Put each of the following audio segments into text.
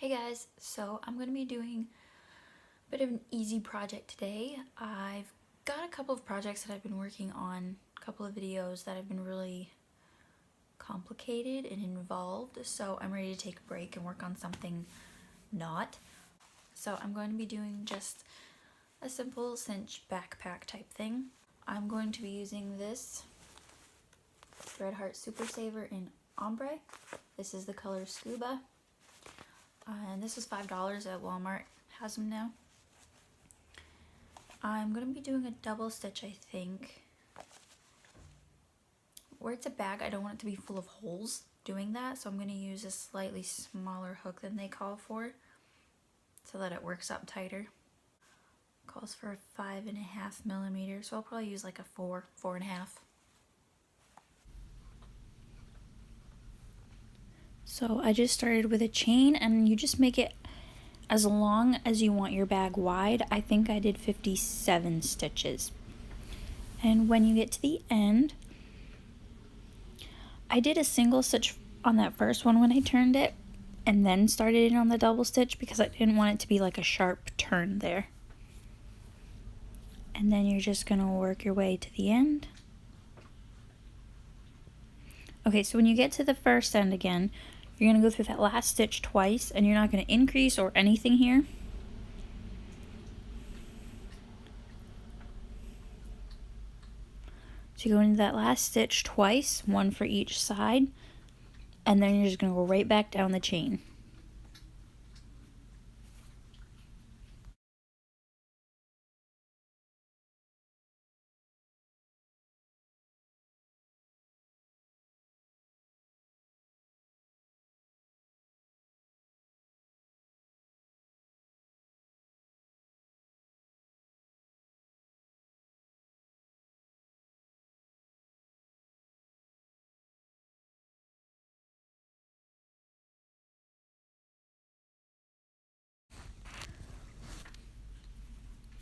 Hey guys, so I'm going to be doing a bit of an easy project today. I've got a couple of projects that I've been working on, a couple of videos that have been really complicated and involved, so I'm ready to take a break and work on something not. So I'm going to be doing just a simple cinch backpack type thing. I'm going to be using this Red Heart Super Saver in Ombre. This is the color Scuba. And this was $5 at Walmart, has them now. I'm going to be doing a double stitch, I think. Where it's a bag, I don't want it to be full of holes doing that, so I'm going to use a slightly smaller hook than they call for so that it works up tighter. Calls for 5.5 millimeters, so I'll probably use like a 4.5. So I just started with a chain, and you just make it as long as you want your bag wide. I think I did 57 stitches. And when you get to the end, I did a single stitch on that first one when I turned it, and then started it on the double stitch because I didn't want it to be like a sharp turn there. And then you're just gonna work your way to the end. Okay, so when you get to the first end again, you're gonna go through that last stitch twice, and you're not gonna increase or anything here. So you go into that last stitch twice, one for each side, and then you're just gonna go right back down the chain.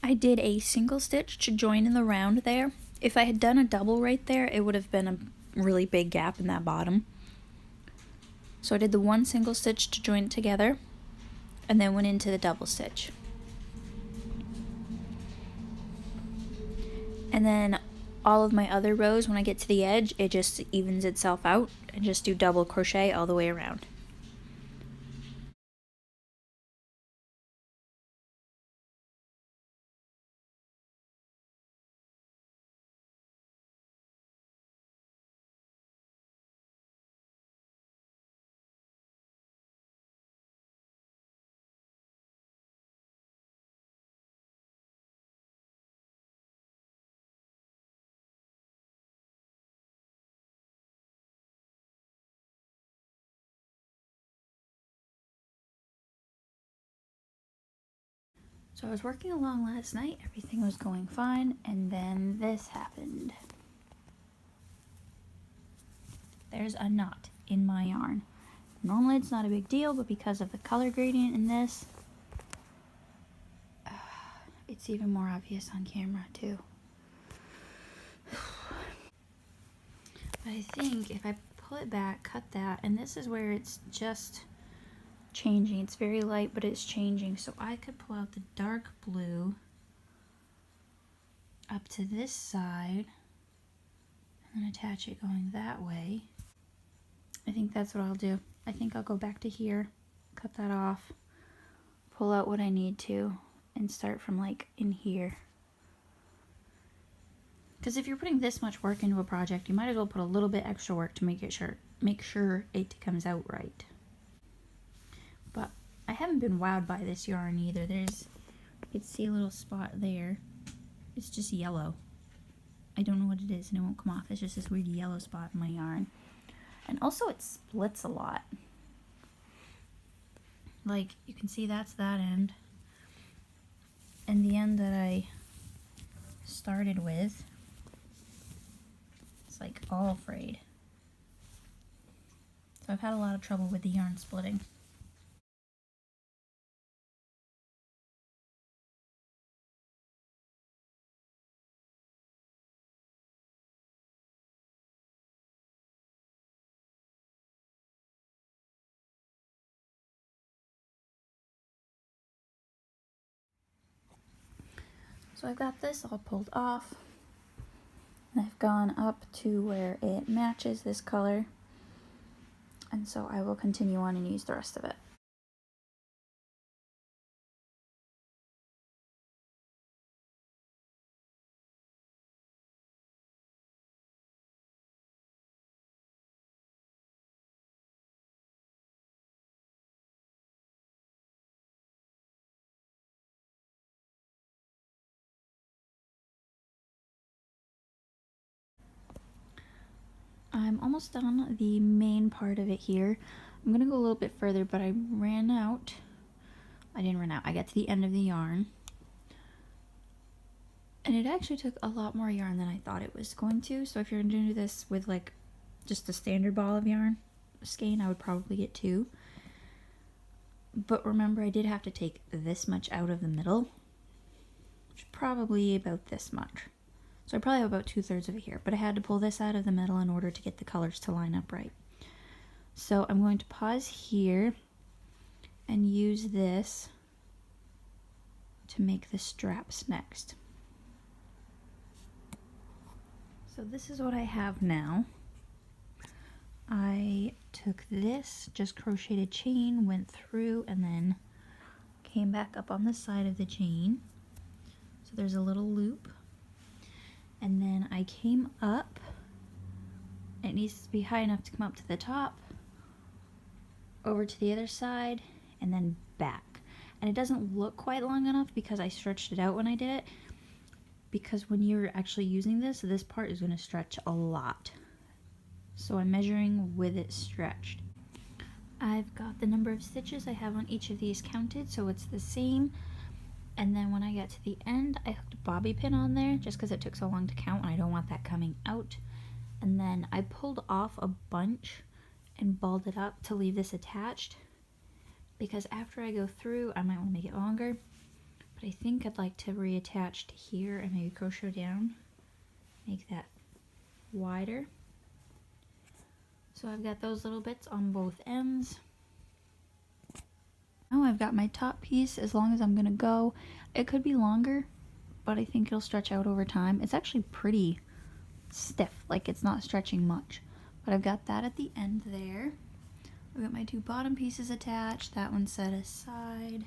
I did a single stitch to join in the round there. If I had done a double right there, it would have been a really big gap in that bottom. So I did the one single stitch to join it together, and then went into the double stitch. And then all of my other rows, when I get to the edge, it just evens itself out, and just do double crochet all the way around. So I was working along last night, everything was going fine, and then this happened. There's a knot in my yarn. Normally it's not a big deal, but because of the color gradient in this, it's even more obvious on camera too. But I think if I pull it back, cut that, and this is where it's just changing. It's very light, but it's changing. So I could pull out the dark blue up to this side and then attach it going that way. I think that's what I'll do. I think I'll go back to here, cut that off, pull out what I need to, and start from like in here. Because if you're putting this much work into a project, you might as well put a little bit extra work to make sure it comes out right. But I haven't been wowed by this yarn either. You can see a little spot there. It's just yellow. I don't know what it is and it won't come off. It's just this weird yellow spot in my yarn. And also it splits a lot. Like, you can see that's that end. And the end that I started with, it's like all frayed. So I've had a lot of trouble with the yarn splitting. So I've got this all pulled off, and I've gone up to where it matches this color, and so I will continue on and use the rest of it. I'm almost done the main part of it here. I'm gonna go a little bit further, but I ran out. I didn't run out. I got to the end of the yarn. And it actually took a lot more yarn than I thought it was going to. So if you're gonna do this with like just a standard ball of yarn, skein, I would probably get 2. But remember, I did have to take this much out of the middle, which is probably about this much. So I probably have about 2/3 of it here, but I had to pull this out of the middle in order to get the colors to line up right. So I'm going to pause here and use this to make the straps next. So this is what I have now. I took this, just crocheted a chain, went through, and then came back up on the side of the chain. So there's a little loop. And then I came up. It needs to be high enough to come up to the top, over to the other side, and then back. And it doesn't look quite long enough because I stretched it out when I did it. Because when you're actually using this, this part is going to stretch a lot. So I'm measuring with it stretched. I've got the number of stitches I have on each of these counted, so it's the same. And then when I get to the end, I hooked a bobby pin on there just because it took so long to count and I don't want that coming out. And then I pulled off a bunch and balled it up to leave this attached, because after I go through, I might want to make it longer. But I think I'd like to reattach to here and maybe crochet down, make that wider. So I've got those little bits on both ends. Now I've got my top piece as long as I'm gonna go. It could be longer, but I think it'll stretch out over time. It's actually pretty stiff, like it's not stretching much. But I've got that at the end there. I've got my 2 bottom pieces attached, that one set aside.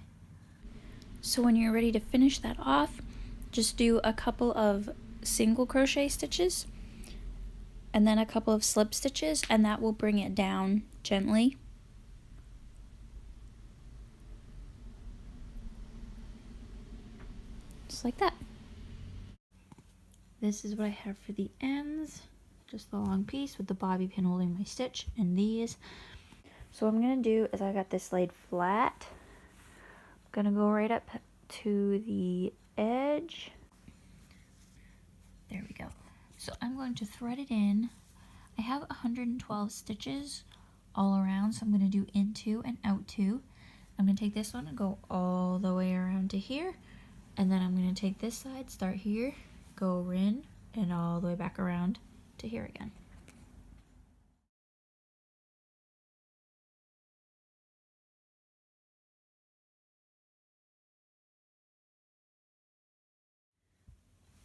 So when you're ready to finish that off, just do a couple of single crochet stitches and then a couple of slip stitches, and that will bring it down gently. Just like that. This is what I have for the ends, just the long piece with the bobby pin holding my stitch and these. So what I'm gonna do is I got this laid flat. I'm gonna go right up to the edge. There we go. So I'm going to thread it in. I have 112 stitches all around, so I'm going to do in 2 and out 2. I'm going to take this one and go all the way around to here, and then I'm going to take this side, start here, go in, and all the way back around to here again.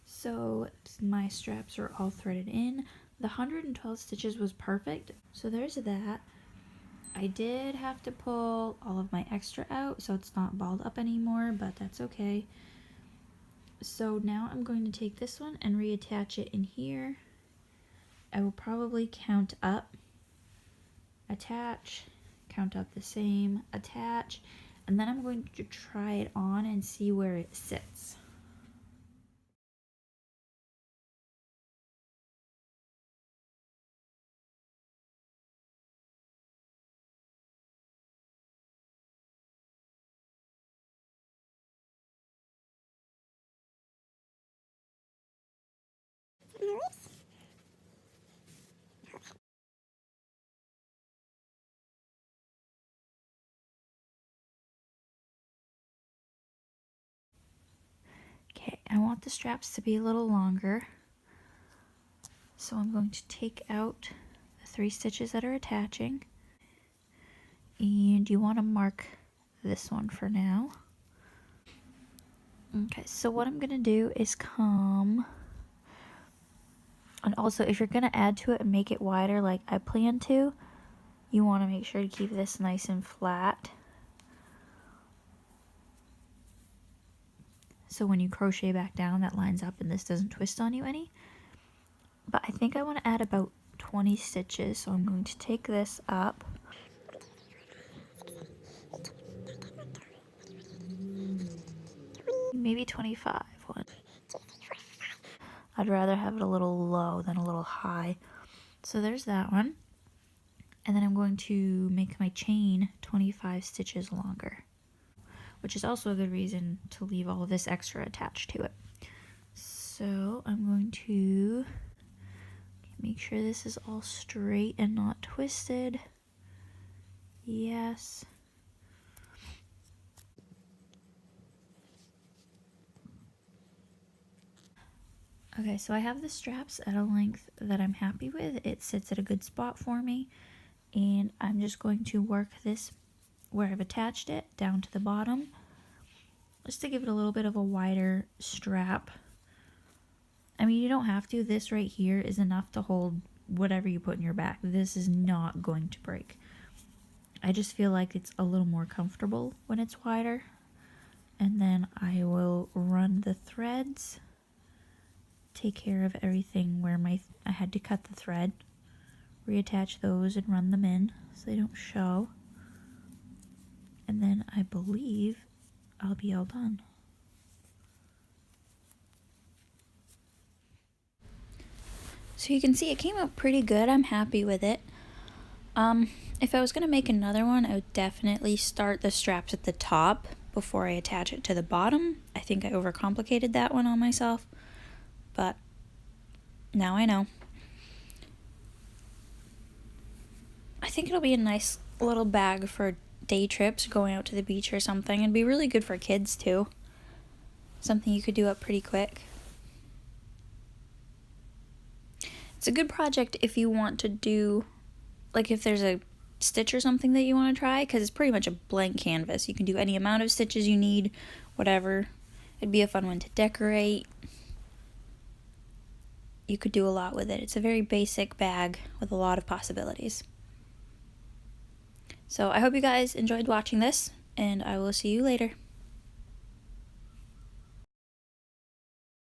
So my straps are all threaded in. The 112 stitches was perfect, so there's that. I did have to pull all of my extra out, so it's not balled up anymore, but that's okay. So now I'm going to take this one and reattach it in here. I will probably count up, attach, count up the same, attach, and then I'm going to try it on and see where it sits. Okay, I want the straps to be a little longer, so I'm going to take out the 3 stitches that are attaching, and you want to mark this one for now. Okay, so what I'm gonna do is come, and also if you're gonna add to it and make it wider like I plan to, you want to make sure to keep this nice and flat. So when you crochet back down, that lines up and this doesn't twist on you any. But I think I want to add about 20 stitches, so I'm going to take this up. Maybe 25. I'd rather have it a little low than a little high. So there's that one. And then I'm going to make my chain 25 stitches longer, which is also a good reason to leave all of this extra attached to it. So I'm going to make sure this is all straight and not twisted. Yes. Okay, so I have the straps at a length that I'm happy with. It sits at a good spot for me. And I'm just going to work this where I've attached it down to the bottom, just to give it a little bit of a wider strap. I mean, you don't have to. This right here is enough to hold whatever you put in your back. This is not going to break. I just feel like it's a little more comfortable when it's wider. And then I will run the threads, take care of everything where I had to cut the thread, reattach those and run them in so they don't show. And then I believe I'll be all done. So you can see it came out pretty good. I'm happy with it. If I was going to make another one, I would definitely start the straps at the top before I attach it to the bottom. I think I overcomplicated that one on myself, but now I know. I think it'll be a nice little bag for day trips, going out to the beach or something. It'd be really good for kids too. Something you could do up pretty quick. It's a good project if you want to do, like if there's a stitch or something that you want to try, because it's pretty much a blank canvas. You can do any amount of stitches you need, whatever. It'd be a fun one to decorate. You could do a lot with it. It's a very basic bag with a lot of possibilities. So I hope you guys enjoyed watching this, and I will see you later.